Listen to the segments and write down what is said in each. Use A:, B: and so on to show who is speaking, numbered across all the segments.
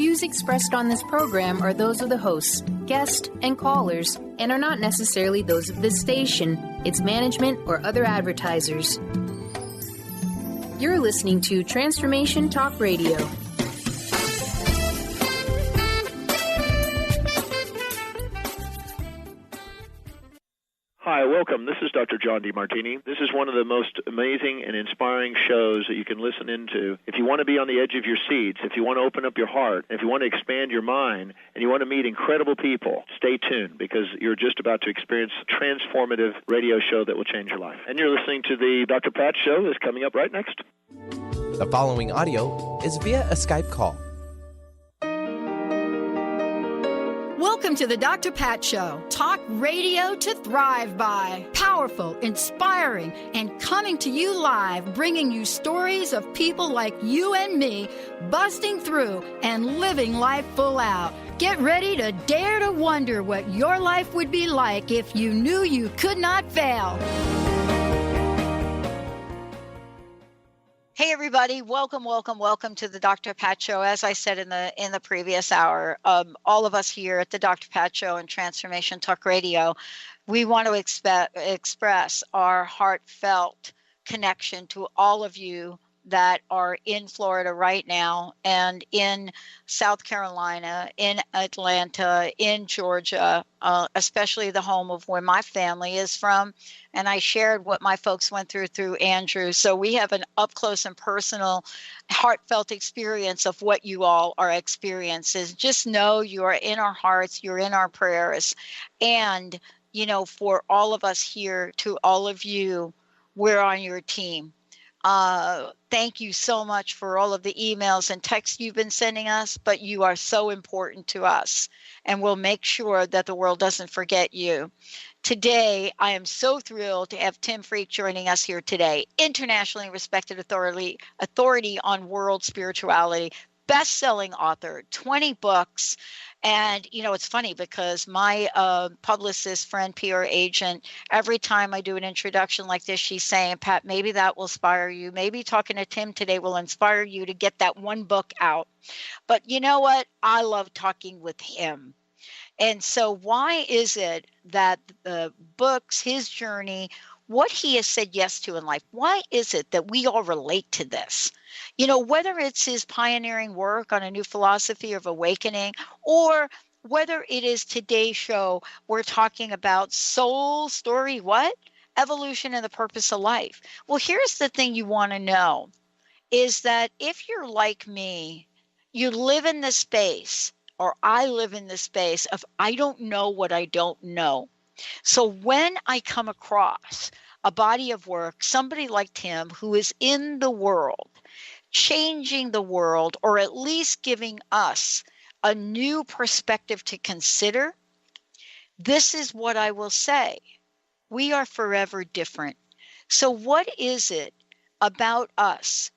A: views expressed on this program are those of the hosts, guests, and callers, and are not necessarily those of this station, its management, or other advertisers. You're listening to Transformation Talk Radio.
B: Hi, welcome. This is Dr. John DeMartini. This is one of the most amazing and inspiring shows that you can listen into. If you want to be on the edge of your seats, if you want to open up your heart, if you want to expand your mind, and you want to meet incredible people, stay tuned because you're just about to experience a transformative radio show that will change your life. And you're listening to the Dr. Pat Show that's coming up right next.
C: The following audio is via a Skype call.
D: Welcome to the Dr. Pat Show. Talk radio to thrive by. Powerful, inspiring, and coming to you live, bringing you stories of people like you and me, busting through and living life full out. Get ready to dare to wonder what your life would be like if you knew you could not fail.
E: Hey everybody, welcome to the Dr. Pat Show. As I said in the previous hour, all of us here at the Dr. Pat Show and Transformation Talk Radio, we want to express our heartfelt connection to all of you that are in Florida right now and in South Carolina, in Atlanta, in Georgia, especially the home of where my family is from. And I shared what my folks went through Andrew. So we have an up close and personal, heartfelt experience of what you all are experiencing. Just know you are in our hearts, you're in our prayers. And, you know, for all of us here, to all of you, we're on your team. Thank you so much for all of the emails and texts you've been sending us, but you are so important to us, and we'll make sure that the world doesn't forget you. Today, I am so thrilled to have Tim Freke joining us here today, internationally respected authority on world spirituality, best-selling author, 20 books. And, you know, it's funny because my publicist friend, PR agent, every time I do an introduction like this, she's saying, Pat, maybe that will inspire you. Maybe talking to Tim today will inspire you to get that one book out. But you know what? I love talking with him. And so why is it that the books, his journey, what he has said yes to in life, why is it that we all relate to this? You know, whether it's his pioneering work on a new philosophy of awakening, or whether it is today's show, we're talking about soul story, what? Evolution and the purpose of life. Well, here's the thing you want to know, is that if you're like me, you live in the space, or I live in the space of I don't know what I don't know. So when I come across a body of work, somebody like Tim who is in the world, changing the world, or at least giving us a new perspective to consider, this is what I will say. We are forever different. So what is it about us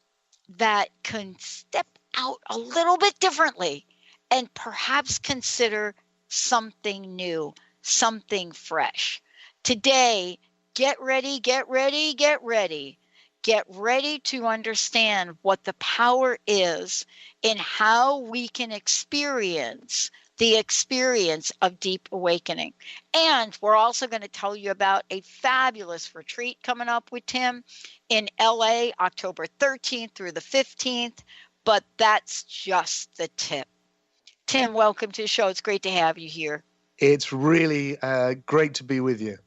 E: that can step out a little bit differently and perhaps consider something new, something fresh? Today, get ready, get ready, get ready. Get ready to understand what the power is in how we can experience the experience of deep awakening. And we're also going to tell you about a fabulous retreat coming up with Tim in LA, October 13th through the 15th. But that's just the tip. Tim, welcome to the show. It's great to have you here.
F: It's really great to be with you.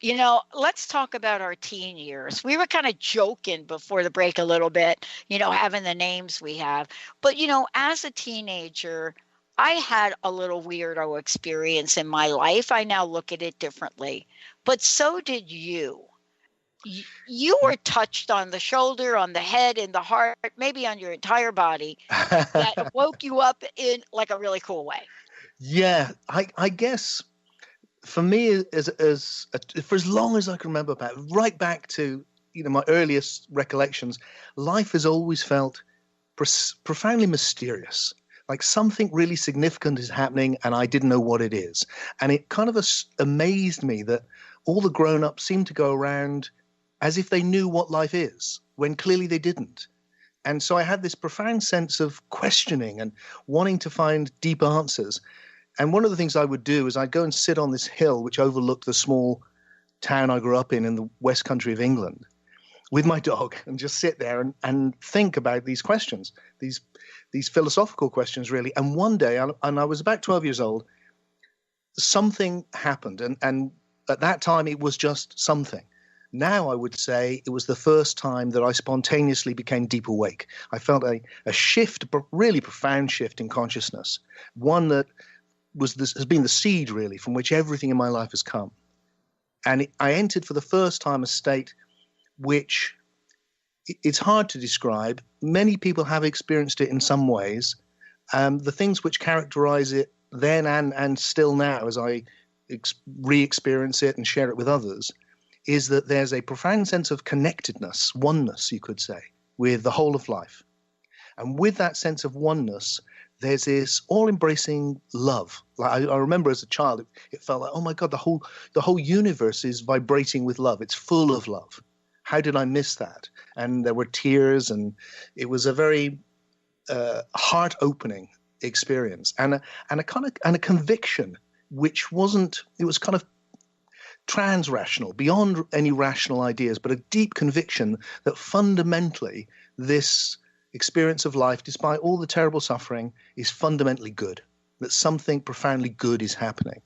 E: You know, let's talk about our teen years. We were kind of joking before the break a little bit, you know, having the names we have. But, you know, as a teenager, I had a little weirdo experience in my life. I now look at it differently. But so did you. You were touched on the shoulder, on the head, in the heart, maybe on your entire body, that woke you up in like a really cool way.
F: Yeah, I guess for me, for as long as I can remember, Pat, right back to, you know, my earliest recollections, life has always felt profoundly mysterious. Like something really significant is happening and I didn't know what it is. And it kind of amazed me that all the grown-ups seemed to go around as if they knew what life is, when clearly they didn't. And so I had this profound sense of questioning and wanting to find deep answers. And one of the things I would do is I'd go and sit on this hill which overlooked the small town I grew up in the West Country of England with my dog, and just sit there and think about these questions, these philosophical questions, really. And one day, and I was about 12 years old, something happened. And at that time, it was just something. Now I would say it was the first time that I spontaneously became deep awake. I felt a shift, a really profound shift in consciousness, one that has been the seed, really, from which everything in my life has come. And I entered for the first time a state which it's hard to describe. Many people have experienced it in some ways. The things which characterize it then and still now, as I re-experience it and share it with others, is that there's a profound sense of connectedness, oneness, you could say, with the whole of life. And with that sense of oneness, there's this all-embracing love. Like I remember as a child, it felt like, oh my God, the whole universe is vibrating with love. It's full of love. How did I miss that? And there were tears, and it was a very heart-opening experience, and a conviction which wasn't. It was kind of trans-rational, beyond any rational ideas, but a deep conviction that fundamentally this experience of life, despite all the terrible suffering, is fundamentally good, that something profoundly good is happening.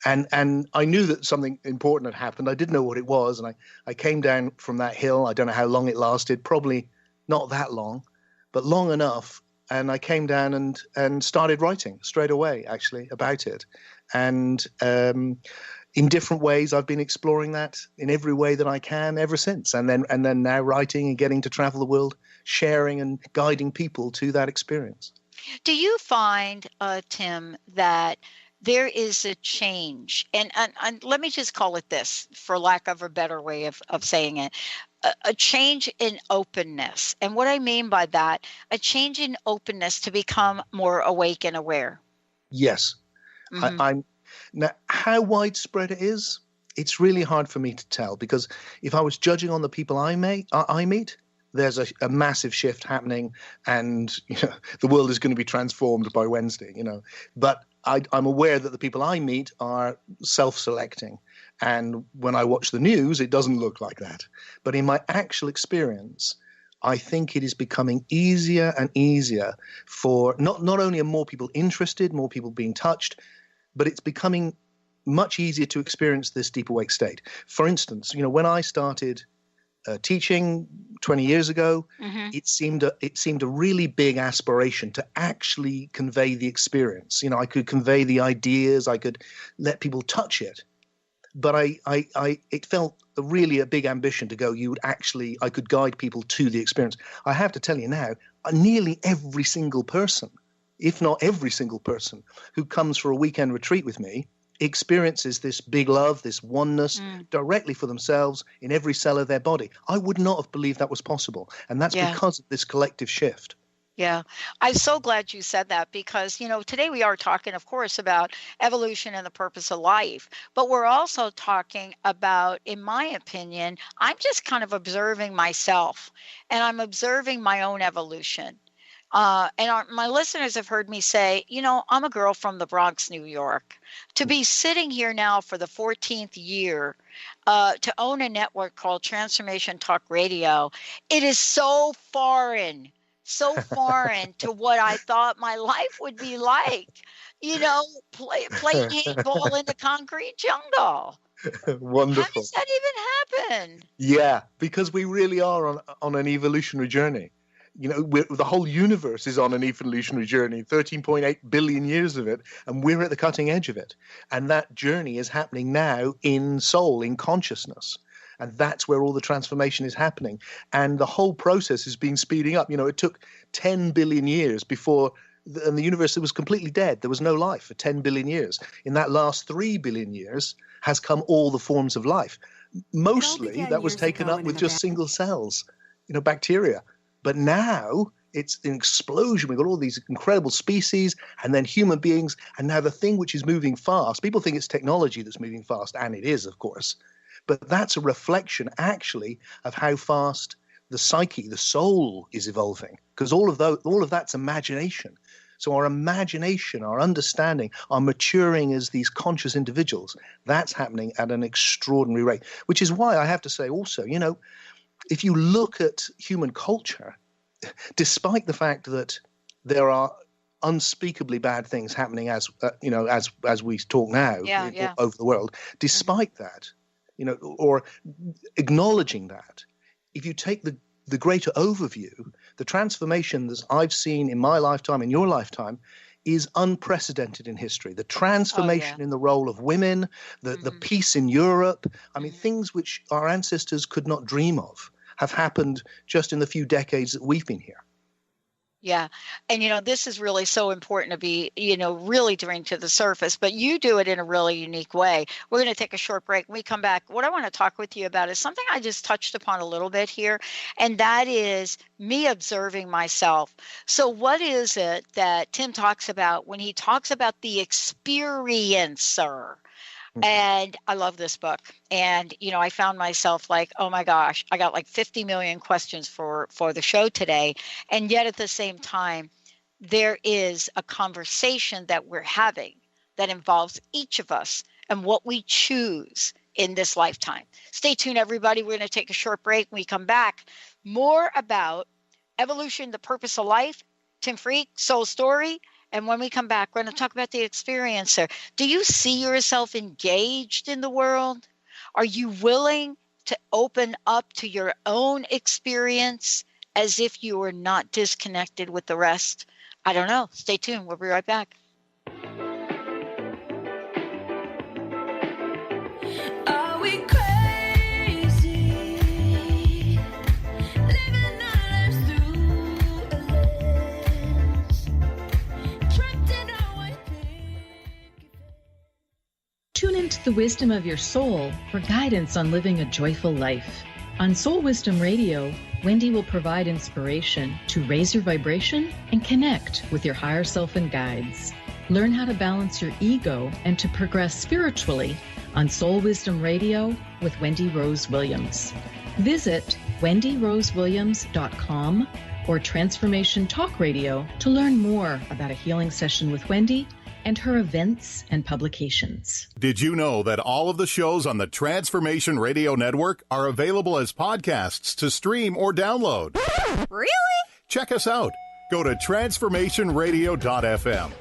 F: And I knew that something important had happened. I didn't know what it was, and I came down from that hill. I don't know how long it lasted, probably not that long, but long enough. And I came down and started writing straight away, actually, about it. And in different ways, I've been exploring that in every way that I can ever since. And then now writing and getting to travel the world, sharing and guiding people to that experience.
E: Do you find, Tim, that there is a change, and let me just call it this, for lack of a better way of saying it, a change in openness? And what I mean by that, a change in openness to become more awake and aware. Yes.
F: Mm-hmm. Now, how widespread it is, it's really hard for me to tell, because if I was judging on the people I meet, there's a massive shift happening, and the world is going to be transformed by Wednesday. But I'm aware that the people I meet are self-selecting, and when I watch the news, it doesn't look like that. But in my actual experience, I think it is becoming easier and easier for not only are more people interested, more people being touched, but it's becoming much easier to experience this deep awake state. For instance, when I started teaching 20 years ago, mm-hmm. it seemed a really big aspiration to actually convey the experience. I could convey the ideas, I could let people touch it, but it felt really a big ambition to go. I could guide people to the experience. I have to tell you now, nearly every single person, if not every single person, who comes for a weekend retreat with me experiences this big love, this oneness directly for themselves in every cell of their body. I would not have believed that was possible. And that's because of this collective shift.
E: Yeah, I'm so glad you said that, because, today we are talking, of course, about evolution and the purpose of life. But we're also talking about, in my opinion, I'm just kind of observing myself, and I'm observing my own evolution. My listeners have heard me say, I'm a girl from the Bronx, New York. To be sitting here now for the 14th year, to own a network called Transformation Talk Radio, it is so foreign to what I thought my life would be like, playing handball in the concrete jungle.
F: Wonderful.
E: How does that even happen?
F: Yeah, because we really are on an evolutionary journey. The whole universe is on an evolutionary journey, 13.8 billion years of it, and we're at the cutting edge of it. And that journey is happening now in soul, in consciousness. And that's where all the transformation is happening. And the whole process is being speeding up. It took 10 billion years before the universe was completely dead. There was no life for 10 billion years. In that last 3 billion years has come all the forms of life. Mostly that was taken up with just single cells, bacteria. But now it's an explosion. We've got all these incredible species, and then human beings. And now the thing which is moving fast, people think it's technology that's moving fast, and it is, of course. But that's a reflection, actually, of how fast the psyche, the soul is evolving, because all of that's imagination. So our imagination, our understanding, our maturing as these conscious individuals, that's happening at an extraordinary rate, which is why I have to say also, if you look at human culture, despite the fact that there are unspeakably bad things happening as we talk now over the world, despite that, or acknowledging that, if you take the greater overview, the transformation that I've seen in my lifetime, in your lifetime, is unprecedented in history. The transformation in the role of women, the peace in Europe, things which our ancestors could not dream of have happened just in the few decades that we've been here.
E: Yeah. And, this is really so important to be, really to bring to the surface, but you do it in a really unique way. We're going to take a short break. When we come back, what I want to talk with you about is something I just touched upon a little bit here, and that is me observing myself. So what is it that Tim talks about when he talks about the experiencer? And I love this book. And, I found myself like, oh my gosh, I got like 50 million questions for the show today. And yet at the same time, there is a conversation that we're having that involves each of us and what we choose in this lifetime. Stay tuned, everybody. We're going to take a short break. When we come back, more about evolution, the purpose of life, Tim Freke, Soul Story. And when we come back, we're going to talk about the experiencer. Do you see yourself engaged in the world? Are you willing to open up to your own experience as if you were not disconnected with the rest? I don't know. Stay tuned. We'll be right back.
G: Are we crazy? Living our lives through a lens. Trapped in our white picket.
H: Tune into the wisdom of your soul for guidance on living a joyful life. On Soul Wisdom Radio, Wendy will provide inspiration to raise your vibration and connect with your higher self and guides. Learn how to balance your ego and to progress spiritually on Soul Wisdom Radio with Wendy Rose Williams. Visit wendyrosewilliams.com or Transformation Talk Radio to learn more about a healing session with Wendy and her events and publications.
I: Did you know that all of the shows on the Transformation Radio Network are available as podcasts to stream or download?
G: Really?
I: Check us out. Go to transformationradio.fm.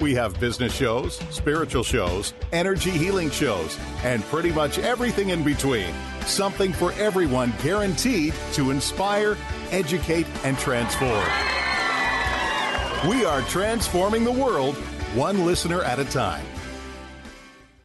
I: We have business shows, spiritual shows, energy healing shows, and pretty much everything in between. Something for everyone, guaranteed to inspire, educate, and transform. We are transforming the world, one listener at a time.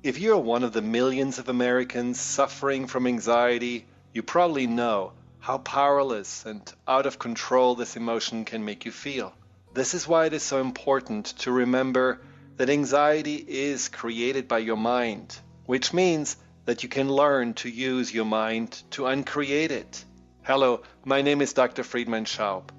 J: If you're one of the millions of Americans suffering from anxiety, you probably know how powerless and out of control this emotion can make you feel. This is why it is so important to remember that anxiety is created by your mind, which means that you can learn to use your mind to uncreate it. Hello, my name is Dr. Friedman Schaub.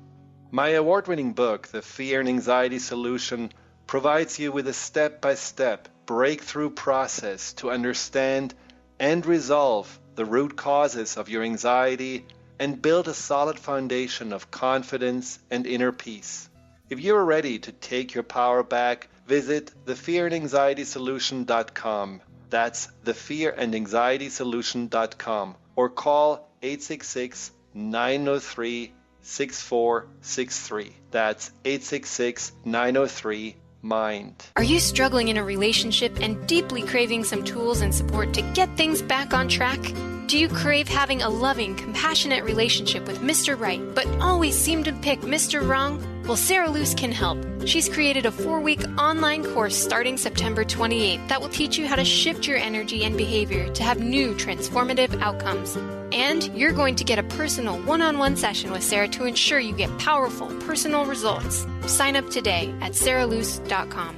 J: My award-winning book, The Fear and Anxiety Solution, provides you with a step-by-step breakthrough process to understand and resolve the root causes of your anxiety and build a solid foundation of confidence and inner peace. If you're ready to take your power back, visit thefearandanxietysolution.com. That's thefearandanxietysolution.com, or call 866-903-6463. That's 866-903-MIND.
K: Are you struggling in a relationship and deeply craving some tools and support to get things back on track? Do you crave having a loving, compassionate relationship with Mr. Right, but always seem to pick Mr. Wrong? Well, Sarah Luce can help. She's created a 4-week online course starting September 28th that will teach you how to shift your energy and behavior to have new transformative outcomes. And you're going to get a personal one-on-one session with Sarah to ensure you get powerful, personal results. Sign up today at sarahluce.com.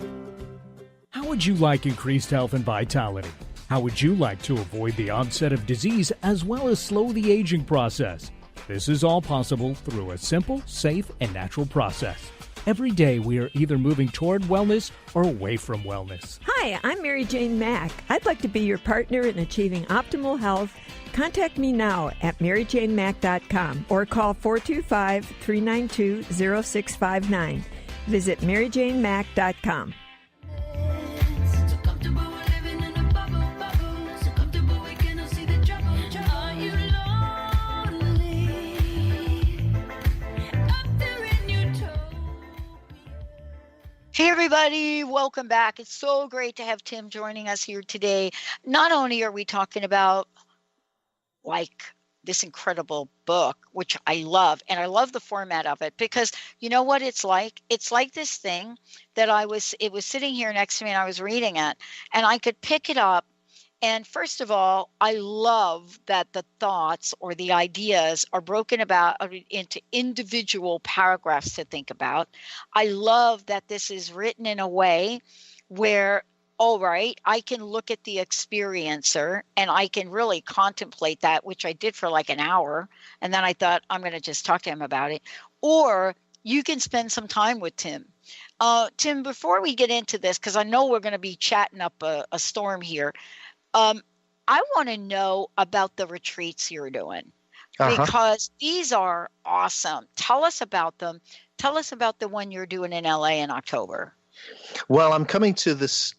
L: How would you like increased health and vitality? How would you like to avoid the onset of disease as well as slow the aging process? This is all possible through a simple, safe, and natural process. Every day we are either moving toward wellness or away from wellness.
M: Hi, I'm Mary Jane Mack. I'd like to be your partner in achieving optimal health. Contact me now at maryjanemack.com or call 425-392-0659. Visit maryjanemack.com.
E: Hey, everybody. Welcome back. It's so great to have Tim joining us here today. Not only are we talking about like this incredible book, which I love, and I love the format of it because you know what it's like? It's like this thing that it was sitting here next to me and I was reading it and I could pick it up. And first of all, I love that the thoughts or the ideas are broken into individual paragraphs to think about. I love that this is written in a way where, all right, I can look at the experiencer and I can really contemplate that, which I did for like an hour. And then I thought, I'm going to just talk to him about it. Or you can spend some time with Tim. Tim, before we get into this, because I know we're going to be chatting up a storm here, I want to know about the retreats you're doing because these are awesome. Tell us about them. Tell us about the one you're doing in LA in October.
F: Well, I'm coming to the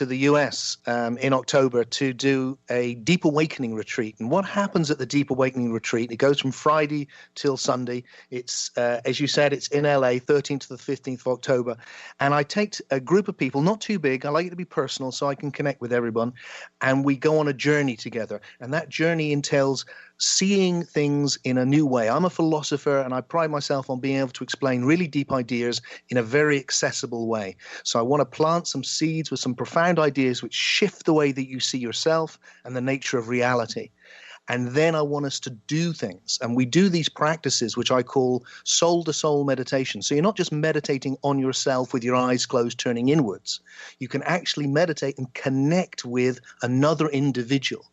F: US in October to do a Deep Awakening retreat. And what happens at the Deep Awakening retreat? It goes from Friday till Sunday. It's as you said, it's in LA, 13th to the 15th of October. And I take a group of people, not too big. I like it to be personal so I can connect with everyone. And we go on a journey together. And that journey entails seeing things in a new way. I'm a philosopher and I pride myself on being able to explain really deep ideas in a very accessible way. So I want to plant some seeds with some profound ideas which shift the way that you see yourself and the nature of reality. And then I want us to do things. And we do these practices, which I call soul-to-soul meditation. So you're not just meditating on yourself with your eyes closed, turning inwards. You can actually meditate and connect with another individual.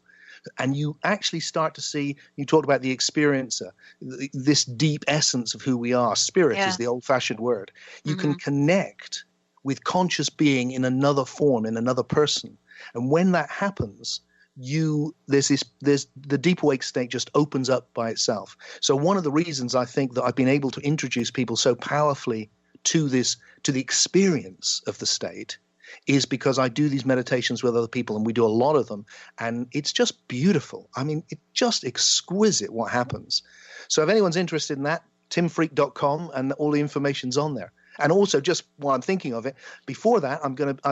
F: And you actually start to see, you talked about the experiencer, this deep essence of who we are. Spirit is the old-fashioned word. You can connect with conscious being in another form, in another person. And when that happens, there's the deep awake state just opens up by itself. So one of the reasons I think that I've been able to introduce people so powerfully to the experience of the state is because I do these meditations with other people and we do a lot of them and it's just beautiful. I mean, it's just exquisite what happens. So if anyone's interested in that, timfreke.com and all the information's on there. And also just while I'm thinking of it, before that, I'm going to,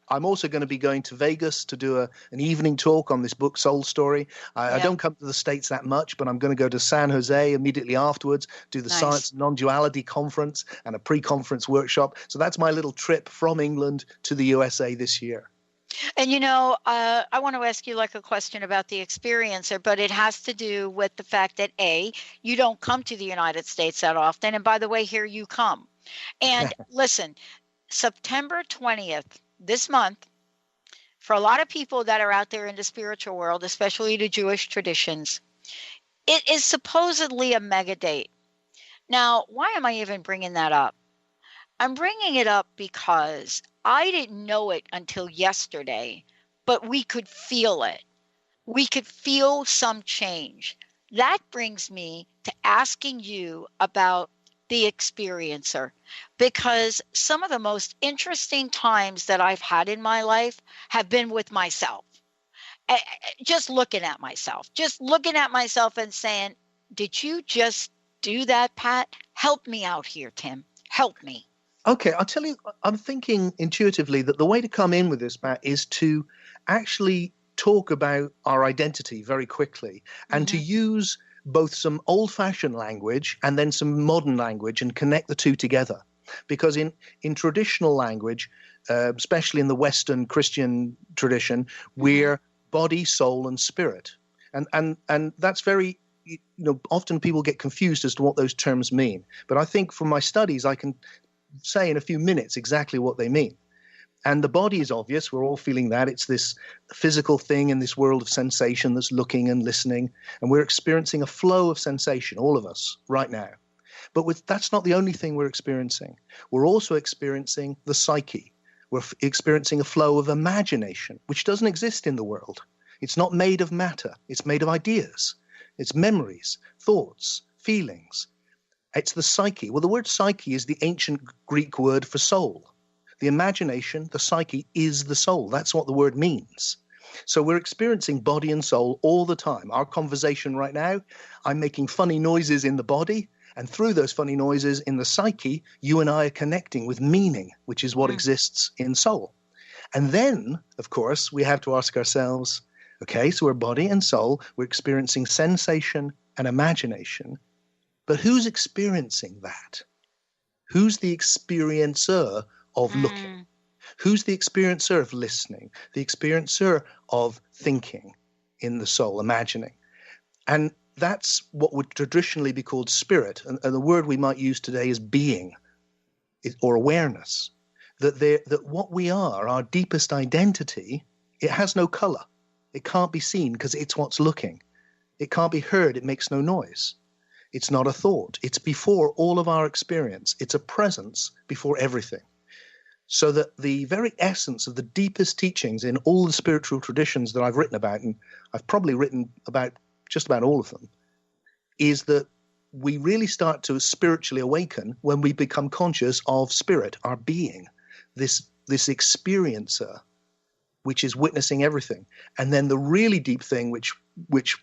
F: I'm also going to be going to Vegas to do an evening talk on this book, Soul Story. I don't come to the States that much, but I'm going to go to San Jose immediately afterwards, do the Science and Non-Duality Conference and a pre-conference workshop. So that's my little trip from England to the USA this year.
E: And, you know, I want to ask you like a question about the experiencer, but it has to do with the fact that, A, you don't come to the United States that often. And by the way, here you come. And listen, September 20th, this month, for a lot of people that are out there in the spiritual world, especially the Jewish traditions, it is supposedly a mega date. Now, why am I even bringing that up? I'm bringing it up because I didn't know it until yesterday, but we could feel it. We could feel some change. That brings me to asking you about the experiencer, because some of the most interesting times that I've had in my life have been with myself. Just looking at myself and saying, did you just do that, Pat? Help me out here, Tim. Help me.
F: Okay, I'll tell you, I'm thinking intuitively that the way to come in with this, Matt, is to actually talk about our identity very quickly and to use both some old-fashioned language and then some modern language and connect the two together. Because in traditional language, especially in the Western Christian tradition, we're body, soul, and spirit. And that's very, you know, often people get confused as to what those terms mean. But I think from my studies, I can say in a few minutes exactly what they mean. And the body is obvious. We're all feeling that. It's this physical thing in this world of sensation that's looking and listening. And we're experiencing a flow of sensation, all of us, right now. But that's not the only thing we're experiencing. We're also experiencing the psyche. We're experiencing a flow of imagination, which doesn't exist in the world. It's not made of matter. It's made of ideas. It's memories, thoughts, feelings. It's the psyche. Well, the word psyche is the ancient Greek word for soul. The imagination, the psyche, is the soul. That's what the word means. So we're experiencing body and soul all the time. Our conversation right now, I'm making funny noises in the body, and through those funny noises in the psyche, you and I are connecting with meaning, which is what exists in soul. And then, of course, we have to ask ourselves, okay, so we're body and soul, we're experiencing sensation and imagination, but who's experiencing that? Who's the experiencer of looking? Who's the experiencer of listening? The experiencer of thinking in the soul, imagining. And that's what would traditionally be called spirit. And the word we might use today is being or awareness. That what we are, our deepest identity, it has no color. It can't be seen because it's what's looking. It can't be heard. It makes no noise. It's not a thought. It's before all of our experience. It's a presence before everything. So that the very essence of the deepest teachings in all the spiritual traditions that I've written about, and I've probably written about just about all of them, is that we really start to spiritually awaken when we become conscious of spirit, our being, this experiencer, which is witnessing everything. And then the really deep thing, which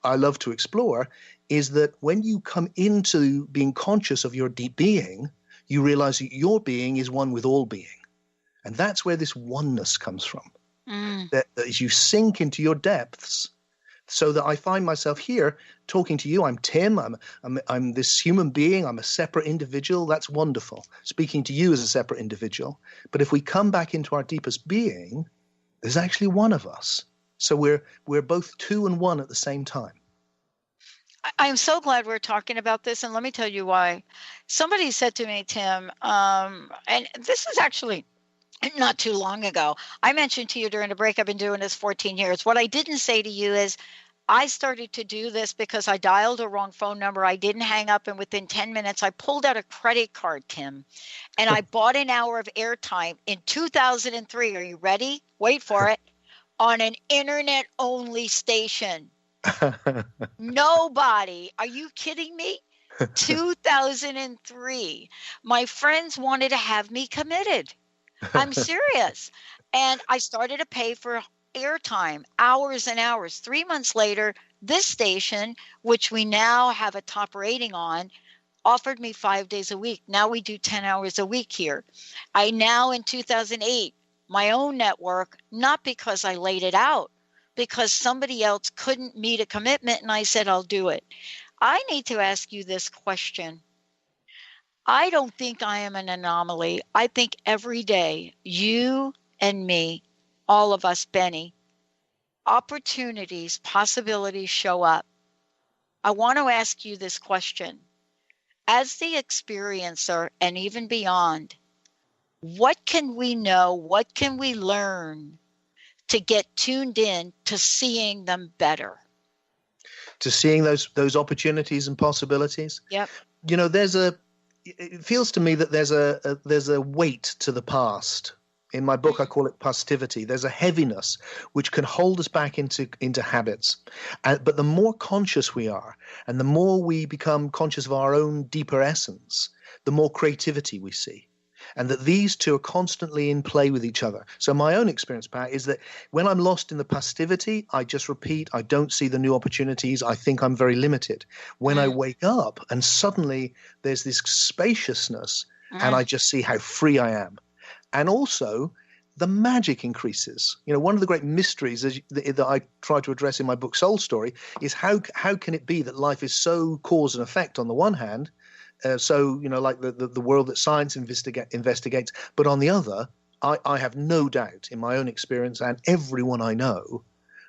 F: I love to explore, is that when you come into being conscious of your deep being, you realize that your being is one with all being. And that's where this oneness comes from. That as you sink into your depths, so that I find myself here talking to you. I'm Tim. I'm this human being. I'm a separate individual. That's wonderful. Speaking to you as a separate individual. But if we come back into our deepest being, there's actually one of us. So we're both two and one at the same time.
E: I'm so glad we're talking about this, and let me tell you why. Somebody said to me, Tim, and this is actually not too long ago. I mentioned to you during the break, I've been doing this 14 years. What I didn't say to you is I started to do this because I dialed a wrong phone number. I didn't hang up, and within 10 minutes, I pulled out a credit card, Tim, and I bought an hour of airtime in 2003. Are you ready? Wait for it. On an internet-only station. Nobody. Are you kidding me? 2003. My friends wanted to have me committed. I'm serious. And I started to pay for airtime, hours and hours. 3 months later, this station, which we now have a top rating on, offered me 5 days a week. Now we do 10 hours a week here. I now, in 2008, my own network, not because I laid it out, because somebody else couldn't meet a commitment, and I said, I'll do it. I need to ask you this question. I don't think I am an anomaly. I think every day, you and me, all of us, Benny, opportunities, possibilities show up. I want to ask you this question. As the experiencer and even beyond, what can we know? What can we learn to get tuned in to seeing them better?
F: To seeing those opportunities and possibilities?
E: Yep.
F: You know, it feels to me that there's a weight to the past. In my book, I call it pastivity. There's a heaviness which can hold us back into habits. But the more conscious we are, and the more we become conscious of our own deeper essence, the more creativity we see. And that these two are constantly in play with each other. So my own experience, Pat, is that when I'm lost in the passivity, I just repeat, I don't see the new opportunities, I think I'm very limited. When I wake up and suddenly there's this spaciousness and I just see how free I am. And also the magic increases. You know, one of the great mysteries that I try to address in my book Soul Story is how can it be that life is so cause and effect on the one hand, so, you know, like the world that science investigates. But on the other, I have no doubt in my own experience and everyone I know,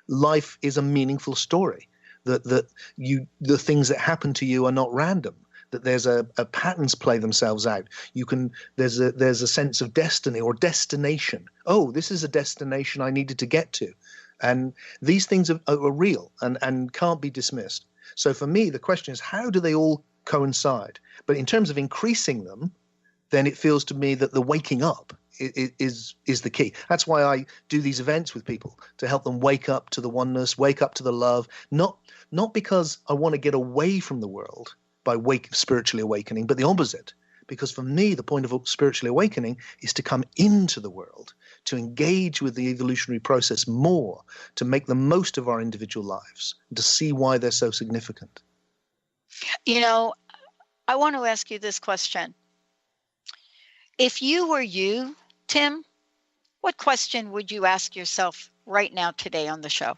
F: life is a meaningful story. That the things that happen to you are not random. That there's a patterns play themselves out. There's a sense of destiny or destination. Oh, this is a destination I needed to get to. And these things are real and can't be dismissed. So for me, the question is, how do they all coincide. But in terms of increasing them, then it feels to me that the waking up is the key. That's why I do these events with people, to help them wake up to the oneness, wake up to the love, not because I want to get away from the world by spiritually awakening, but the opposite. Because for me, the point of spiritually awakening is to come into the world, to engage with the evolutionary process more, to make the most of our individual lives, and to see why they're so significant.
E: You know, I want to ask you this question. If you were you, Tim, what question would you ask yourself right now today on the show?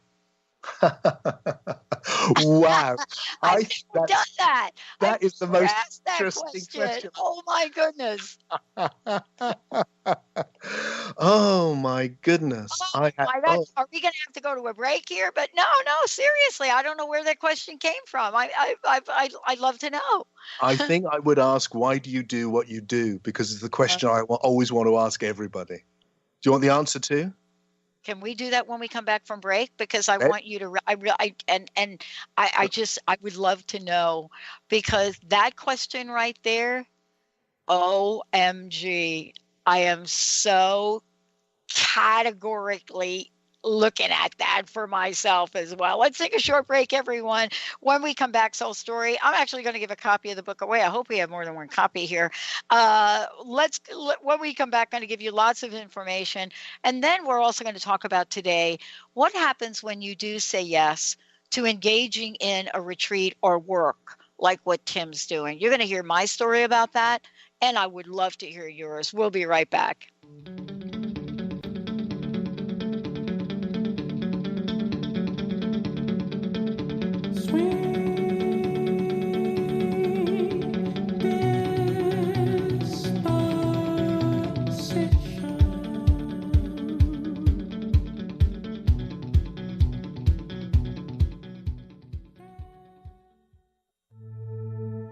F: Wow.
E: I've never done that.
F: That is the most
E: asked that
F: interesting question.
E: Oh, my goodness.
F: Oh, my goodness.
E: Are we going to have to go to a break here? But no, seriously, I don't know where that question came from. I'd love to know.
F: I think I would ask, why do you do what you do? Because it's the question I always want to ask everybody. Do you want the answer to?
E: Can we do that when we come back from break? Because I want you to, I would love to know, because that question right there, OMG, I am so categorically looking at that for myself as well. Let's take a short break, everyone. When we come back, Soul Story, I'm actually going to give a copy of the book away. I hope we have more than one copy here. When we come back, going to give you lots of information. And then we're also going to talk about today, what happens when you do say yes to engaging in a retreat or work like what Tim's doing. You're going to hear my story about that, and I would love to hear yours. We'll be right back.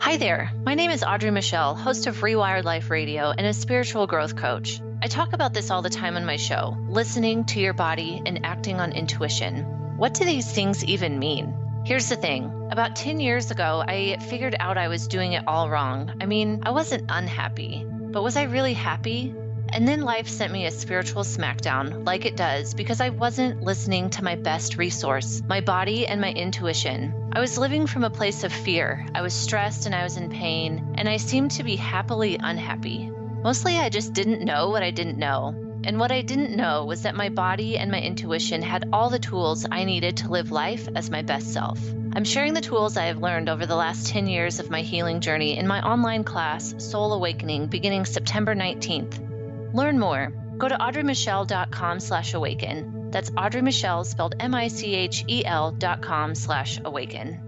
N: Hi there, my name is Audrey Michelle, host of Rewired Life Radio and a spiritual growth coach. I talk about this all the time on my show, listening to your body and acting on intuition. What do these things even mean? Here's the thing. About 10 years ago, I figured out I was doing it all wrong. I mean, I wasn't unhappy, but was I really happy? And then life sent me a spiritual smackdown, like it does, because I wasn't listening to my best resource, my body and my intuition. I was living from a place of fear. I was stressed and I was in pain, and I seemed to be happily unhappy. Mostly I just didn't know what I didn't know. And what I didn't know was that my body and my intuition had all the tools I needed to live life as my best self. I'm sharing the tools I have learned over the last 10 years of my healing journey in my online class, Soul Awakening, beginning September 19th. Learn more. Go to audreymichelle.com/awaken. That's Audrey Michelle, spelled MICHEL.com/awaken.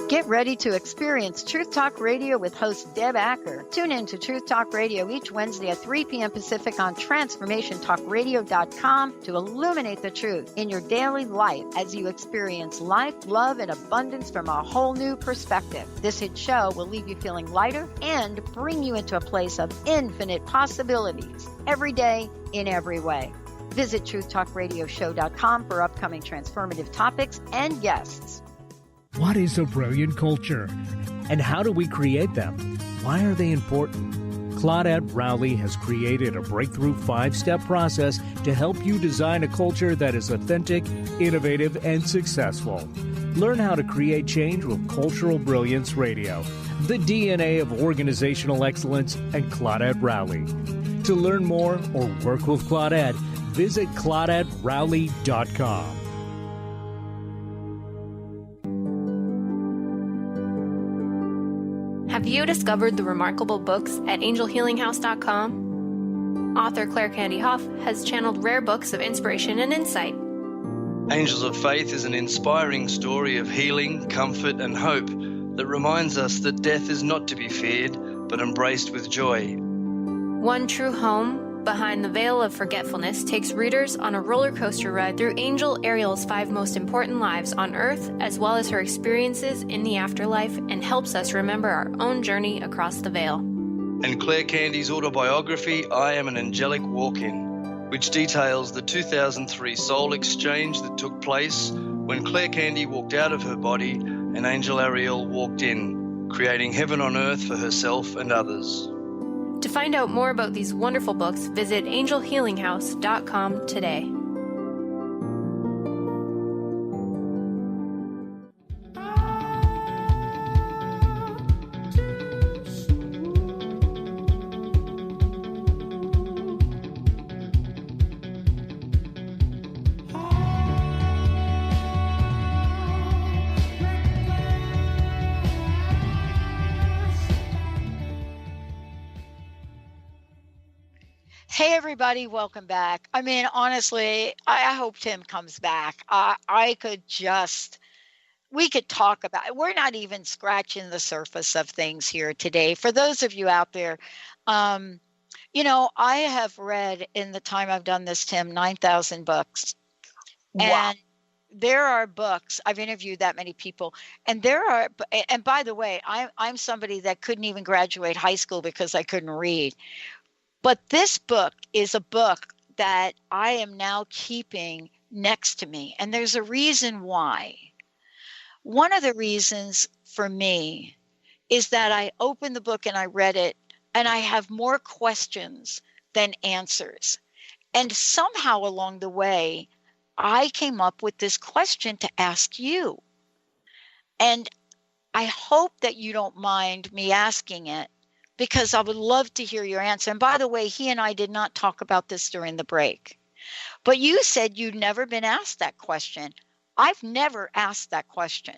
D: Get ready to experience Truth Talk Radio with host Deb Acker. Tune in to Truth Talk Radio each Wednesday at 3 p.m. Pacific on TransformationTalkRadio.com to illuminate the truth in your daily life as you experience life, love, and abundance from a whole new perspective. This hit show will leave you feeling lighter and bring you into a place of infinite possibilities every day in every way. Visit TruthTalkRadioshow.com for upcoming transformative topics and guests.
L: What is a brilliant culture? And how do we create them? Why are they important? Claudette Rowley has created a breakthrough 5-step process to help you design a culture that is authentic, innovative, and successful. Learn how to create change with Cultural Brilliance Radio, the DNA of organizational excellence, and Claudette Rowley. To learn more or work with Claudette, visit ClaudetteRowley.com.
K: Have you discovered the remarkable books at angelhealinghouse.com? Author Claire Candy Hough has channeled rare books of inspiration and insight.
O: Angels of Faith is an inspiring story of healing, comfort, and hope that reminds us that death is not to be feared, but embraced with joy.
K: One True Home, Behind the Veil of Forgetfulness, takes readers on a roller coaster ride through Angel Ariel's 5 most important lives on Earth, as well as her experiences in the afterlife, and helps us remember our own journey across the veil.
O: And Claire Candy's autobiography, I Am an Angelic Walk-In, which details the 2003 soul exchange that took place when Claire Candy walked out of her body and Angel Ariel walked in, creating heaven on earth for herself and others.
K: To find out more about these wonderful books, visit angelhealinghouse.com today.
E: Hey, everybody, welcome back. I mean, honestly, I hope Tim comes back. We could talk about it. We're not even scratching the surface of things here today. For those of you out there, I have read in the time I've done this, Tim, 9,000 books.
M: Wow.
E: And there are books, I've interviewed that many people, and by the way, I'm somebody that couldn't even graduate high school because I couldn't read. But this book is a book that I am now keeping next to me. And there's a reason why. One of the reasons for me is that I opened the book and I read it, and I have more questions than answers. And somehow along the way, I came up with this question to ask you. And I hope that you don't mind me asking it, because I would love to hear your answer. And by the way, he and I did not talk about this during the break. But you said you'd never been asked that question. I've never asked that question.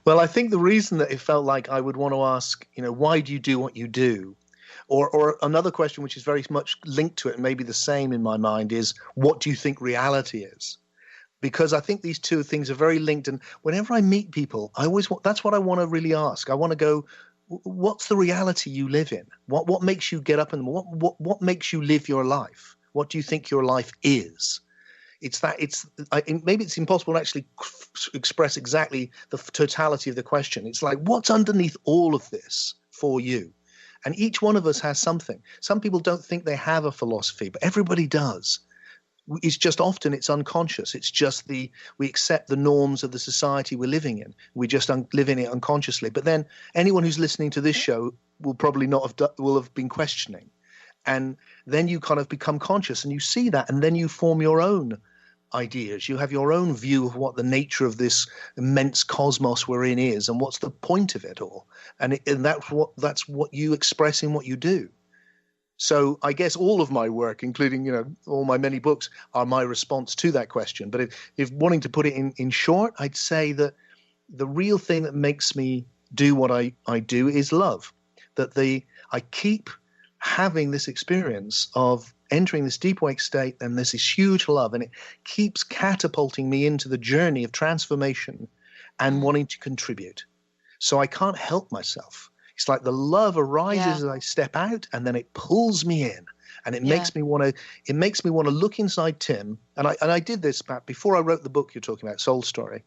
F: Well, I think the reason that it felt like I would want to ask, why do you do what you do? Or another question which is very much linked to it and maybe the same in my mind is, what do you think reality is? Because I think these two things are very linked. And whenever I meet people, that's what I want to really ask. I want to go, what's the reality you live in? What makes you get up and what makes you live your life? What do you think your life is? Maybe it's impossible to actually express exactly the totality of the question. It's like, what's underneath all of this for you? And each one of us has something. Some people don't think they have a philosophy, but everybody does. It's just often it's unconscious. It's just we accept the norms of the society we're living in. We just live in it unconsciously. But then anyone who's listening to this show will probably will have been questioning. And then you kind of become conscious and you see that, and then you form your own ideas. You have your own view of what the nature of this immense cosmos we're in is, and what's the point of it all. And that's what you express in what you do. So I guess all of my work, including, all my many books, are my response to that question. But if wanting to put it in short, I'd say that the real thing that makes me do what I do is love. That I keep having this experience of entering this deep wake state, and there's this huge love, and it keeps catapulting me into the journey of transformation and wanting to contribute. So I can't help myself. It's like the love arises as I step out, and then it pulls me in, and it makes me want to look inside Tim. And I did this back before I wrote the book you're talking about, Soul Story,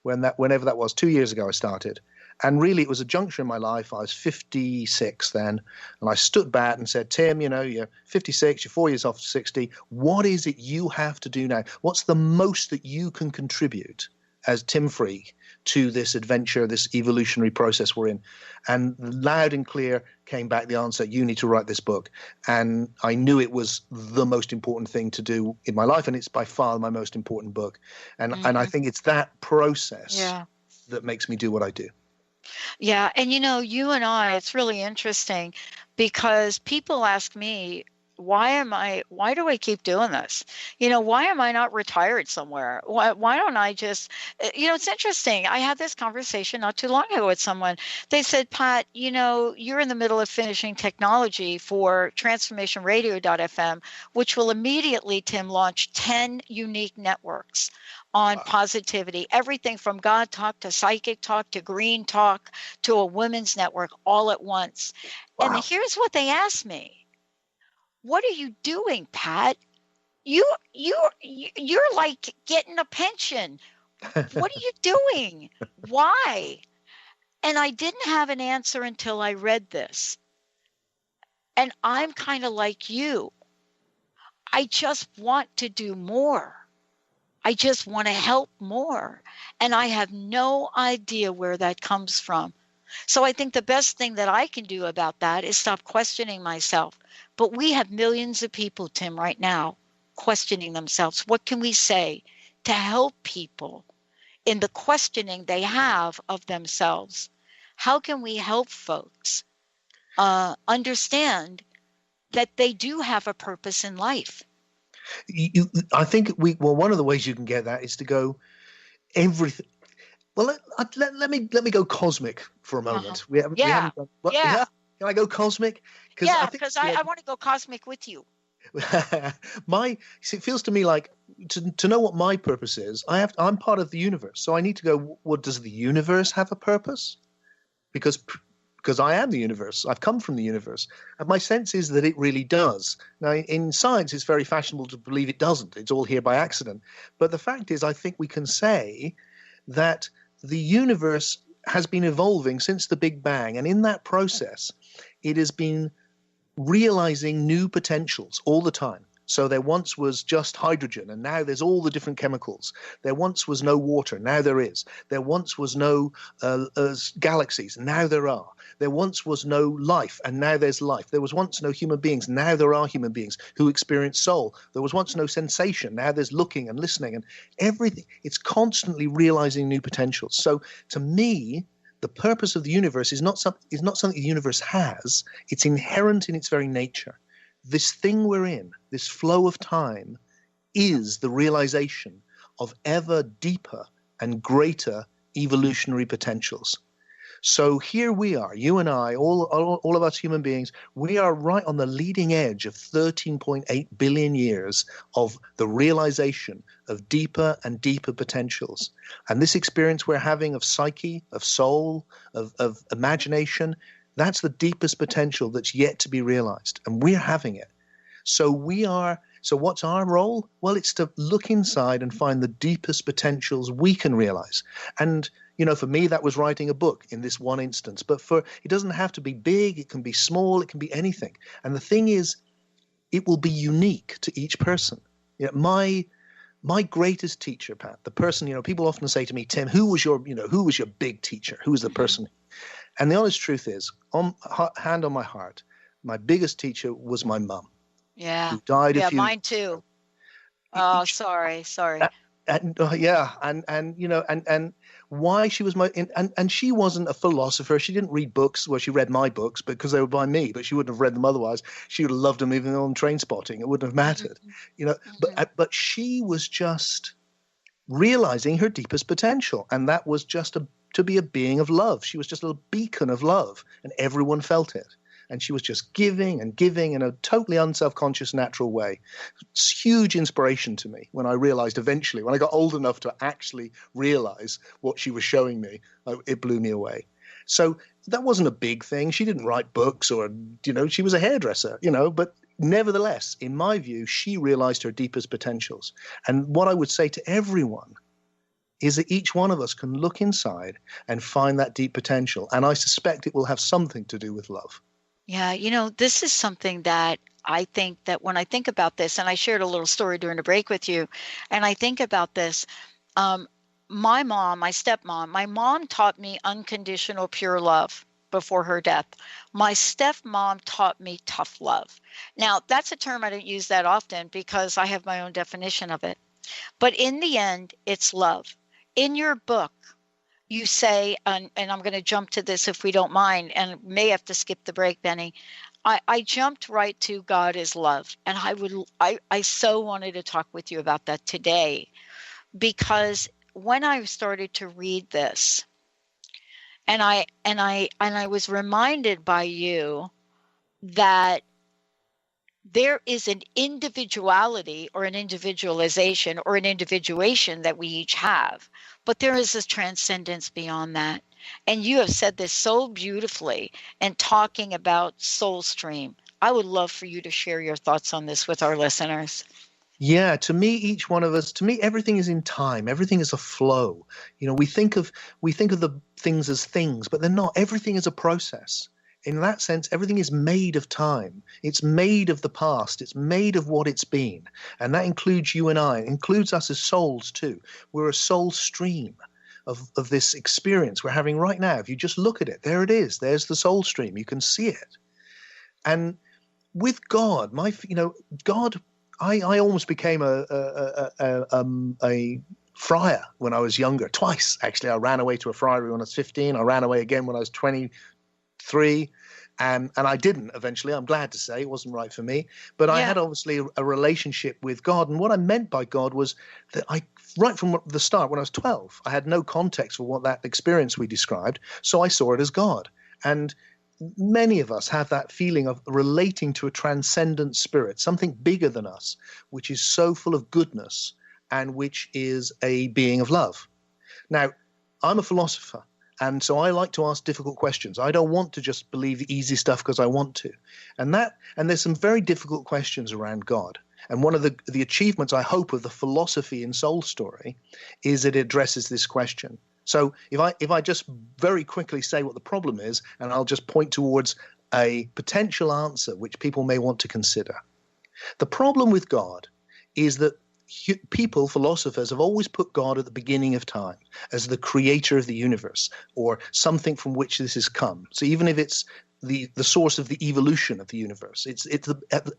F: whenever that was, 2 years ago I started. And really it was a juncture in my life. I was 56 then, and I stood back and said, Tim, you're 56, you're 4 years off 60. What is it you have to do now? What's the most that you can contribute as Tim Freke to this adventure, this evolutionary process we're in? And loud and clear came back the answer, you need to write this book. And I knew it was the most important thing to do in my life, and it's by far my most important book. And I think it's that process that makes me do what I do.
E: Yeah. And you and I, it's really interesting because people ask me, why do I keep doing this? Why am I not retired somewhere? Why don't I just, it's interesting. I had this conversation not too long ago with someone. They said, Pat, you're in the middle of finishing technology for transformationradio.fm, which will immediately, Tim, launch 10 unique networks on positivity, everything from God Talk to Psychic Talk to Green Talk to a women's network all at once. Wow. And here's what they asked me. What are you doing, Pat? You're like getting a pension. What are you doing? Why? And I didn't have an answer until I read this. And I'm kind of like you. I just want to do more. I just want to help more. And I have no idea where that comes from. So I think the best thing that I can do about that is stop questioning myself. But we have millions of people, Tim, right now questioning themselves. What can we say to help people in the questioning they have of themselves? How can we help folks understand that they do have a purpose in life?
F: I think one of the ways you can get that is to go everything. Well, let me go cosmic for a moment. We haven't done. Can I go cosmic?
E: Because I want to go cosmic with you.
F: It feels to me like to know what my purpose is. I'm part of the universe, so I need to go. What does the universe have a purpose? Because I am the universe. I've come from the universe. And my sense is that it really does. Now, in science, it's very fashionable to believe it doesn't. It's all here by accident. But the fact is, I think we can say that the universe has been evolving since the Big Bang. And in that process, it has been realizing new potentials all the time. So there once was just hydrogen, and now there's all the different chemicals. There once was no water, now there is. There once was no galaxies, now there are. There once was no life, and now there's life. There was once no human beings, now there are human beings who experience soul. There was once no sensation, now there's looking and listening and everything. It's constantly realizing new potentials. So to me, the purpose of the universe is not something the universe has. It's inherent in its very nature. This thing we're in, this flow of time, is the realization of ever deeper and greater evolutionary potentials. So here we are, you and I, all of us human beings, we are right on the leading edge of 13.8 billion years of the realization of deeper and deeper potentials. And this experience we're having of psyche, of soul, of imagination, that's the deepest potential that's yet to be realized, and we're having it. So what's our role? Well, it's to look inside and find the deepest potentials we can realize. And, for me, that was writing a book in this one instance. But it doesn't have to be big. It can be small. It can be anything. And the thing is, it will be unique to each person. My greatest teacher, Pat, the person, people often say to me, Tim, who was your big teacher? Who was the person? And the honest truth is, hand on my heart, my biggest teacher was my mum.
E: Yeah.
F: Who died a few.
E: Mine too. Oh, sorry.
F: And why she was and she wasn't a philosopher. She didn't read books. Well, she read my books because they were by me, but she wouldn't have read them otherwise. She would have loved them even on Train Spotting. It wouldn't have mattered, But she was just realizing her deepest potential, and that was just to be a being of love. She was just a little beacon of love, and everyone felt it. And she was just giving and giving in a totally unself-conscious, natural way. It's huge inspiration to me when I realized eventually, when I got old enough to actually realize what she was showing me, it blew me away. So that wasn't a big thing. She didn't write books or, she was a hairdresser, but nevertheless, in my view, she realized her deepest potentials. And what I would say to everyone is that each one of us can look inside and find that deep potential. And I suspect it will have something to do with love.
E: Yeah, this is something that I think that when I think about this, and I shared a little story during the break with you, and I think about this, my mom taught me unconditional pure love before her death. My stepmom taught me tough love. Now, that's a term I don't use that often because I have my own definition of it. But in the end, it's love. In your book, you say, and I'm going to jump to this if we don't mind, and may have to skip the break, Benny. I jumped right to God is love, and I so wanted to talk with you about that today, because when I started to read this, and I was reminded by you that there is an individuality or an individualization or an individuation that we each have, but there is this transcendence beyond that. And you have said this so beautifully in talking about soul stream. I would love for you to share your thoughts on this with our listeners.
F: Yeah, to me, each one of us, everything is in time. Everything is a flow. We think of the things as things, but they're not. Everything is a process. In that sense, everything is made of time. It's made of the past. It's made of what it's been. And that includes you and I. It includes us as souls too. We're a soul stream of this experience we're having right now. If you just look at it, there it is. There's the soul stream. You can see it. And with God, God, I almost became a friar when I was younger. Twice, actually. I ran away to a friary when I was 15. I ran away again when I was 23. And I didn't eventually. I'm glad to say it wasn't right for me. But I had obviously a relationship with God. And what I meant by God was that right from the start, when I was 12, I had no context for what that experience we described. So I saw it as God. And many of us have that feeling of relating to a transcendent spirit, something bigger than us, which is so full of goodness and which is a being of love. Now, I'm a philosopher, and so I like to ask difficult questions. I don't want to just believe the easy stuff because I want to. And there's some very difficult questions around God. And one of the achievements, I hope, of the philosophy in Soul Story is it addresses this question. So if I just very quickly say what the problem is, and I'll just point towards a potential answer which people may want to consider. The problem with God is that people, philosophers, have always put God at the beginning of time as the creator of the universe or something from which this has come. So even if it's the source of the evolution of the universe,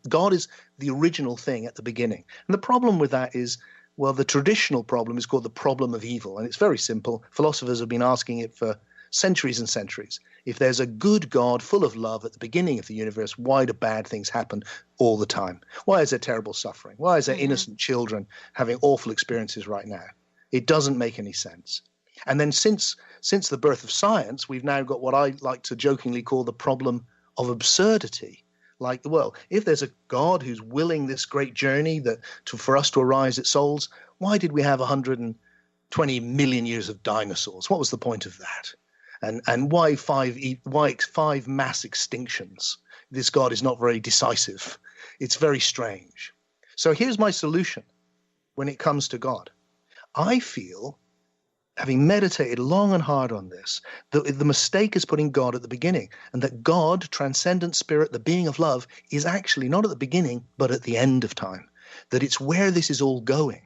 F: God is the original thing at the beginning. And the problem with that is, well, the traditional problem is called the problem of evil, and it's very simple. Philosophers have been asking it for centuries and centuries. If there's a good God full of love at the beginning of the universe, why do bad things happen all the time? Why is there terrible suffering? Why is there innocent children having awful experiences right now? It doesn't make any sense. And then since the birth of science, we've now got what I like to jokingly call the problem of absurdity. Like, well, if there's a God who's willing this great journey for us to arise as souls, why did we have 120 million years of dinosaurs? What was the point of that? And why five mass extinctions? This God is not very decisive. It's very strange. So here's my solution when it comes to God. I feel, having meditated long and hard on this, that the mistake is putting God at the beginning, and that God, transcendent spirit, the being of love, is actually not at the beginning, but at the end of time. That it's where this is all going.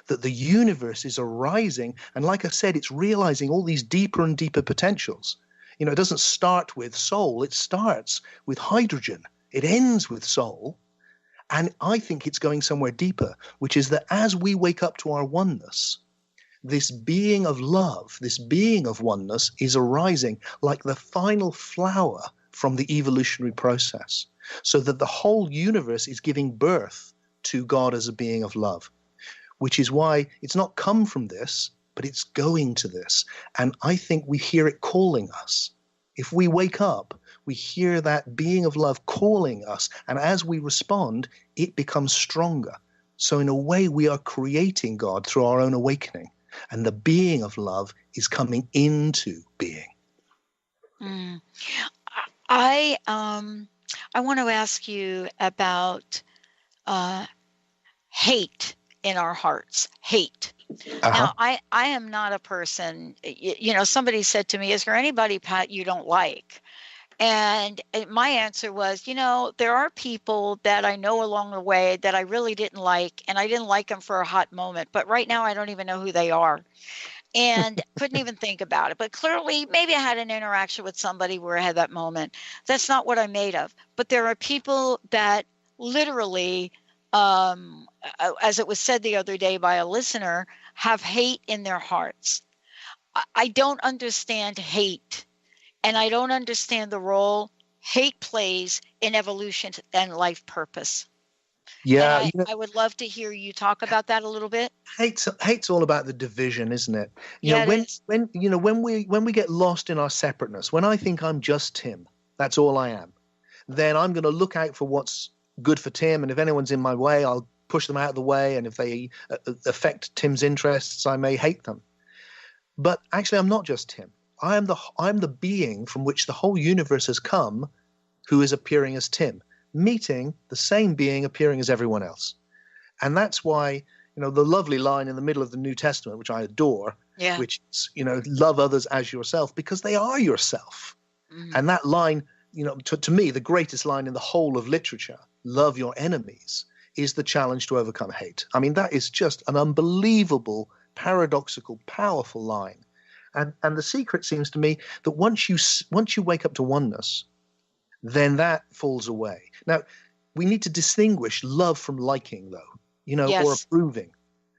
F: That the universe is arising, and like I said, it's realizing all these deeper and deeper potentials. It doesn't start with soul, it starts with hydrogen. It ends with soul. And I think it's going somewhere deeper, which is that as we wake up to our oneness, this being of love, this being of oneness is arising like the final flower from the evolutionary process, so that the whole universe is giving birth to God as a being of love, which is why it's not come from this, but it's going to this. And I think we hear it calling us. If we wake up, we hear that being of love calling us, and as we respond, it becomes stronger. So in a way, we are creating God through our own awakening. And the being of love is coming into being.
E: I want to ask you about hate in our hearts. Hate. Now, I am not a person. Somebody said to me, "Is there anybody, Pat, you don't like?" And my answer was, there are people that I know along the way that I really didn't like, and I didn't like them for a hot moment. But right now, I don't even know who they are and couldn't even think about it. But clearly, maybe I had an interaction with somebody where I had that moment. That's not what I'm made of. But there are people that literally, as it was said the other day by a listener, have hate in their hearts. I don't understand hate. And I don't understand the role hate plays in evolution and life purpose.
F: Yeah,
E: I would love to hear you talk about that a little bit.
F: Hate's all about the division, isn't it? When we get lost in our separateness, when I think I'm just Tim, that's all I am, then I'm going to look out for what's good for Tim, and if anyone's in my way, I'll push them out of the way, and if they affect Tim's interests, I may hate them. But actually, I'm not just Tim. I'm the being from which the whole universe has come, who is appearing as Tim, meeting the same being appearing as everyone else. And that's why, the lovely line in the middle of the New Testament, which I adore, which is, love others as yourself, because they are yourself. And that line to me, the greatest line in the whole of literature, love your enemies, is the challenge to overcome hate. I mean, that is just an unbelievable, paradoxical, powerful line. And the secret seems to me that once you wake up to oneness, then that falls away. Now, we need to distinguish love from liking, though,
E: Yes.
F: or approving.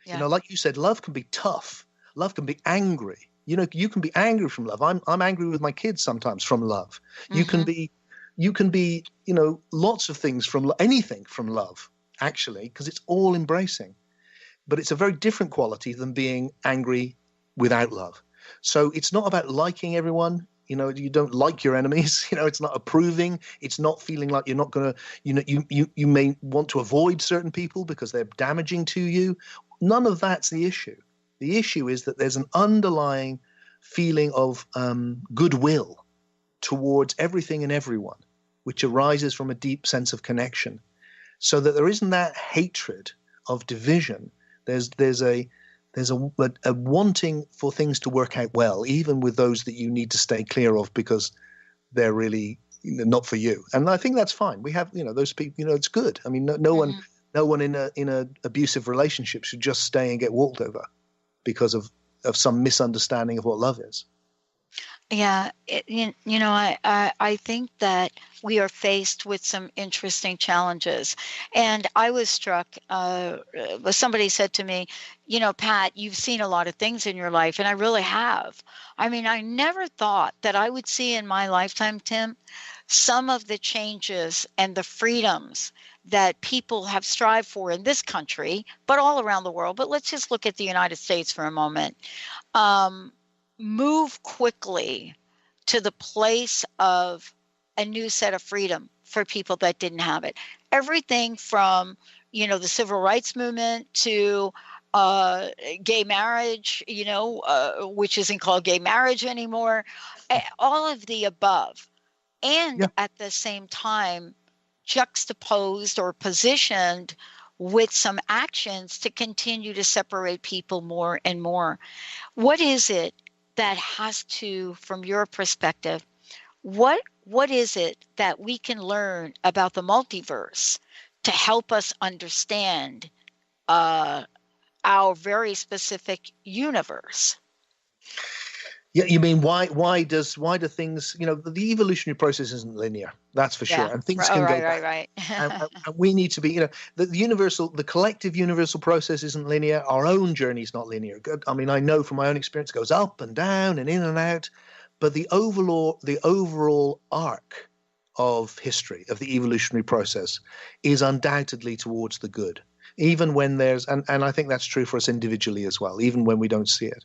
E: Yeah.
F: Like you said, love can be tough. Love can be angry. You can be angry from love. I'm angry with my kids sometimes from love. You can be, lots of things from anything from love, actually, because it's all embracing. But it's a very different quality than being angry without love. So it's not about liking everyone. You don't like your enemies. It's not approving. It's not feeling like you're not going to, you may want to avoid certain people because they're damaging to you. None of that's the issue. The issue is that there's an underlying feeling of goodwill towards everything and everyone, which arises from a deep sense of connection, so that there isn't that hatred of division. There's a wanting for things to work out well, even with those that you need to stay clear of because they're really not for you. And I think that's fine. We have, those people, it's good. I mean, no one in a abusive relationship should just stay and get walked over because of some misunderstanding of what love is.
E: Yeah, I think that we are faced with some interesting challenges. And I was struck, somebody said to me, Pat, you've seen a lot of things in your life, and I really have. I mean, I never thought that I would see in my lifetime, Tim, some of the changes and the freedoms that people have strived for in this country, but all around the world. But let's just look at the United States for a moment. Move quickly to the place of a new set of freedom for people that didn't have it. Everything from, the civil rights movement to gay marriage, which isn't called gay marriage anymore, all of the above. And at the same time, juxtaposed or positioned with some actions to continue to separate people more and more. What is it that has to, from your perspective, what is it that we can learn about the multiverse to help us understand our very specific universe?
F: Yeah, you mean why do things, the evolutionary process isn't linear, that's for sure. And things can go back.
E: Right.
F: and we need to be, the collective universal process isn't linear. Our own journey is not linear. I mean, I know from my own experience, it goes up and down and in and out, but the overall arc of history, of the evolutionary process, is undoubtedly towards the good. Even when there's, and I think that's true for us individually as well, even when we don't see it.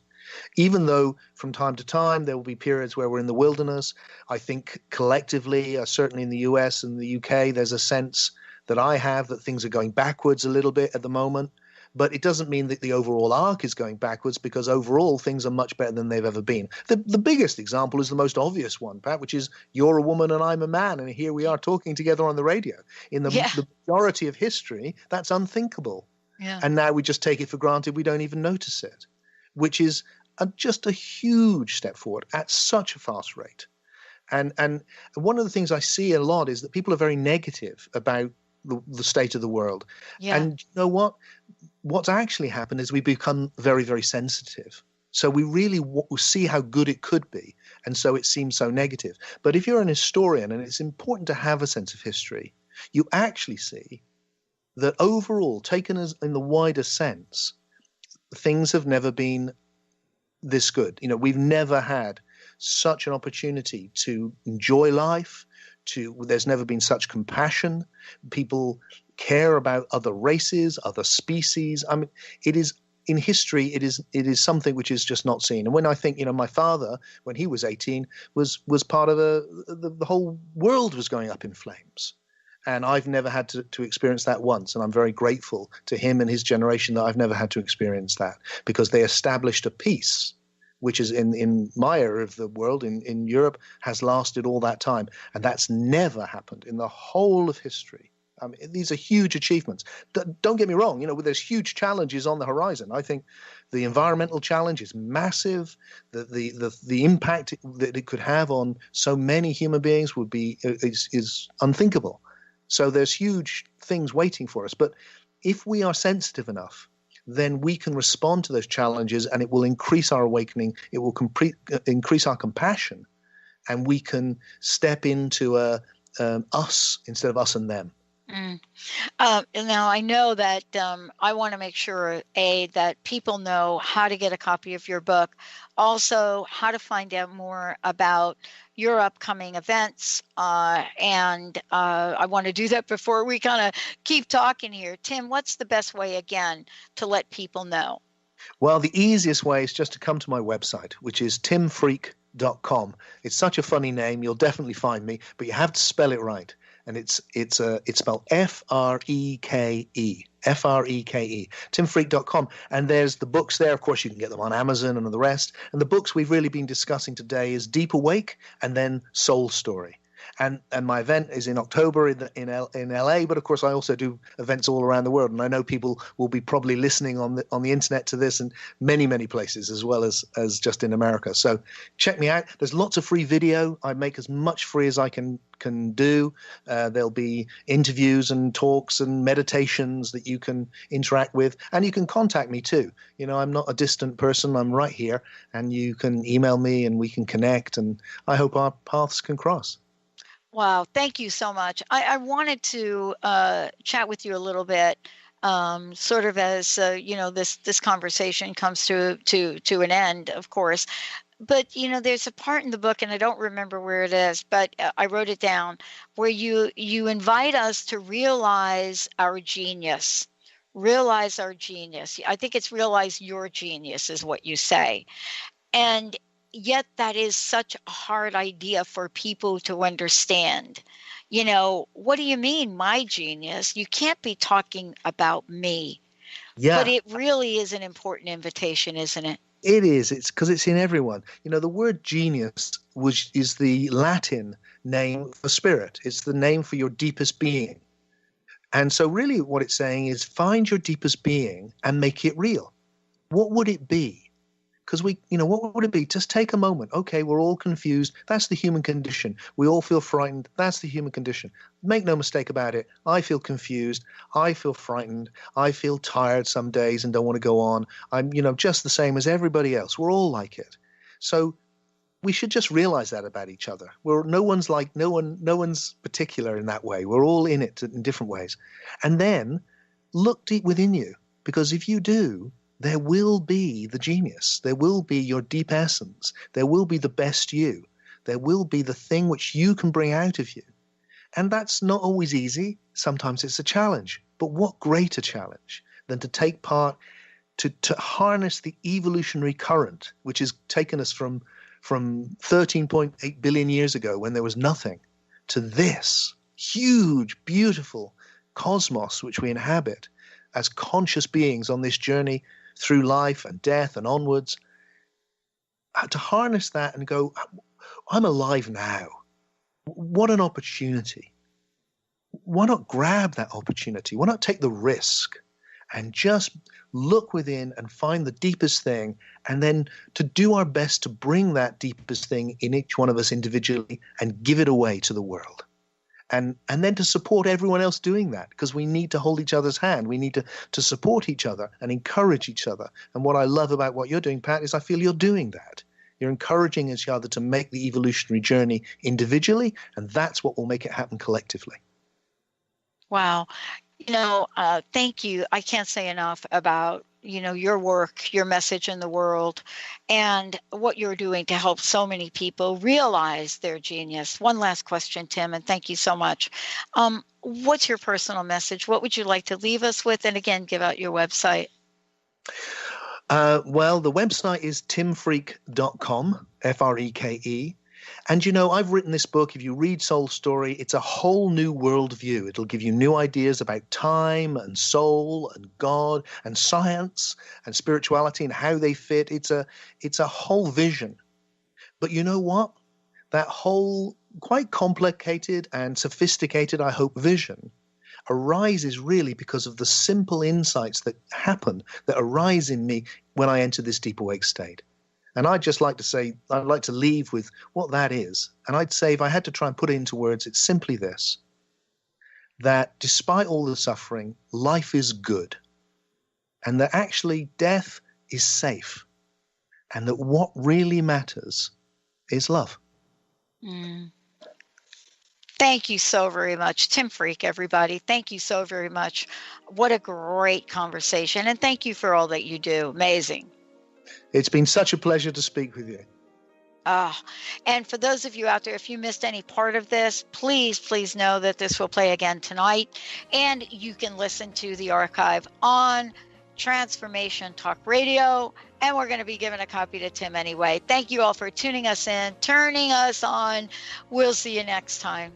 F: Even though from time to time there will be periods where we're in the wilderness, I think collectively, certainly in the US and the UK, there's a sense that I have that things are going backwards a little bit at the moment. But it doesn't mean that the overall arc is going backwards, because overall things are much better than they've ever been. The biggest example is the most obvious one, Pat, which is you're a woman and I'm a man, and here we are talking together on the radio. In the majority of history, that's unthinkable.
E: Yeah.
F: And now we just take it for granted. We don't even notice it, which is just a huge step forward at such a fast rate. And one of the things I see a lot is that people are very negative about the state of the world.
E: Yeah.
F: And you know what? What's actually happened is we become very, very sensitive. So we really see how good it could be. And so it seems so negative. But if you're an historian, and it's important to have a sense of history, you actually see that overall, taken as in the wider sense, things have never been this good. We've never had such an opportunity to enjoy life. There's never been such compassion. People care about other races, other species. I mean, it is in history. It is something which is just not seen. And when I think, my father, when he was 18, was part of the whole world was going up in flames, and I've never had to experience that once. And I'm very grateful to him and his generation that I've never had to experience that, because they established a peace which is in my area of the world, in Europe, has lasted all that time. And that's never happened in the whole of history. I mean, these are huge achievements. Don't get me wrong, there's huge challenges on the horizon. I think the environmental challenge is massive. The impact that it could have on so many human beings is unthinkable. So there's huge things waiting for us. But if we are sensitive enough, then we can respond to those challenges, and it will increase our awakening. It will increase our compassion, and we can step into us instead of us and them.
E: Now, I know that I want to make sure, that people know how to get a copy of your book, also how to find out more about your upcoming events. And I want to do that before we kind of keep talking here. Tim, what's the best way, again, to let people know?
F: Well, the easiest way is just to come to my website, which is timfreke.com. It's such a funny name. You'll definitely find me, but you have to spell it right. And it's spelled Freke, Freke, timfreke.com. And there's the books there. Of course, you can get them on Amazon and the rest. And the books we've really been discussing today is Deep Awake and then Soul Story. And my event is in October in LA, but of course I also do events all around the world, and I know people will be probably listening on the internet to this in many places as well as just in America. So check me out. There's lots of free video. I make as much free as I can do. There'll be interviews and talks and meditations that you can interact with, and you can contact me too. I'm not a distant person. I'm right here, and you can email me and we can connect, and I hope our paths can cross.
E: Wow, thank you so much. I wanted to chat with you a little bit, sort of as this conversation comes to an end, of course. But there's a part in the book, and I don't remember where it is, but I wrote it down, where you invite us to realize our genius. Realize our genius. I think it's realize your genius is what you say, and yet that is such a hard idea for people to understand. What do you mean, my genius? You can't be talking about me.
F: Yeah.
E: But it really is an important invitation, isn't it?
F: It is. It's because it's in everyone. The word genius is the Latin name for spirit. It's the name for your deepest being. And so really what it's saying is find your deepest being and make it real. What would it be? Because what would it be? Just take a moment. Okay, we're all confused. That's the human condition. We all feel frightened. That's the human condition. Make no mistake about it. I feel confused. I feel frightened. I feel tired some days and don't want to go on. I'm, just the same as everybody else. We're all like it. So we should just realize that about each other. No one's particular in that way. We're all in it in different ways. And then look deep within you, because if you do, there will be the genius. There will be your deep essence. There will be the best you. There will be the thing which you can bring out of you. And that's not always easy. Sometimes it's a challenge. But what greater challenge than to take part, to harness the evolutionary current, which has taken us from 13.8 billion years ago when there was nothing, to this huge, beautiful cosmos which we inhabit as conscious beings on this journey through life and death and onwards, to harness that and go, I'm alive now. What an opportunity. Why not grab that opportunity? Why not take the risk and just look within and find the deepest thing, and then to do our best to bring that deepest thing in each one of us individually and give it away to the world. And then to support everyone else doing that, because we need to hold each other's hand. We need to support each other and encourage each other. And what I love about what you're doing, Pat, is I feel you're doing that. You're encouraging each other to make the evolutionary journey individually, and that's what will make it happen collectively.
E: Wow. Thank you. I can't say enough about, your work, your message in the world, and what you're doing to help so many people realize their genius. One last question, Tim, and thank you so much. What's your personal message? What would you like to leave us with? And again, give out your website.
F: Well, the website is timfreke.com, Freke. And, I've written this book. If you read Soul Story, it's a whole new worldview. It'll give you new ideas about time and soul and God and science and spirituality and how they fit. It's a whole vision. But you know what? That whole quite complicated and sophisticated, I hope, vision, arises really because of the simple insights that happen, that arise in me when I enter this deep awake state. And I'd just like to say, I'd like to leave with what that is. And I'd say, if I had to try and put it into words, it's simply this, that despite all the suffering, life is good, and that actually death is safe, and that what really matters is love.
E: Thank you so very much. Tim Freke, everybody. Thank you so very much. What a great conversation. And thank you for all that you do. Amazing.
F: It's been such a pleasure to speak with you.
E: And for those of you out there, if you missed any part of this, please know that this will play again tonight. And you can listen to the archive on Transformation Talk Radio. And we're going to be giving a copy to Tim anyway. Thank you all for tuning us in, turning us on. We'll see you next time.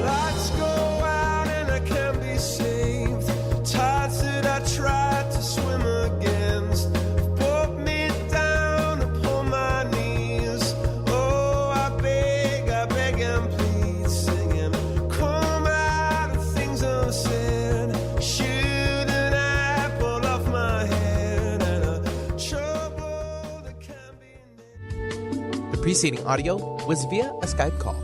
G: Lights go out and I can't be saved. Tides that I tried to swim against brought me down upon my knees. Oh, I beg and plead, singing, come out of things unsaid. Shoot an apple off my head and a trouble that can be.
C: The preceding audio was via a Skype call.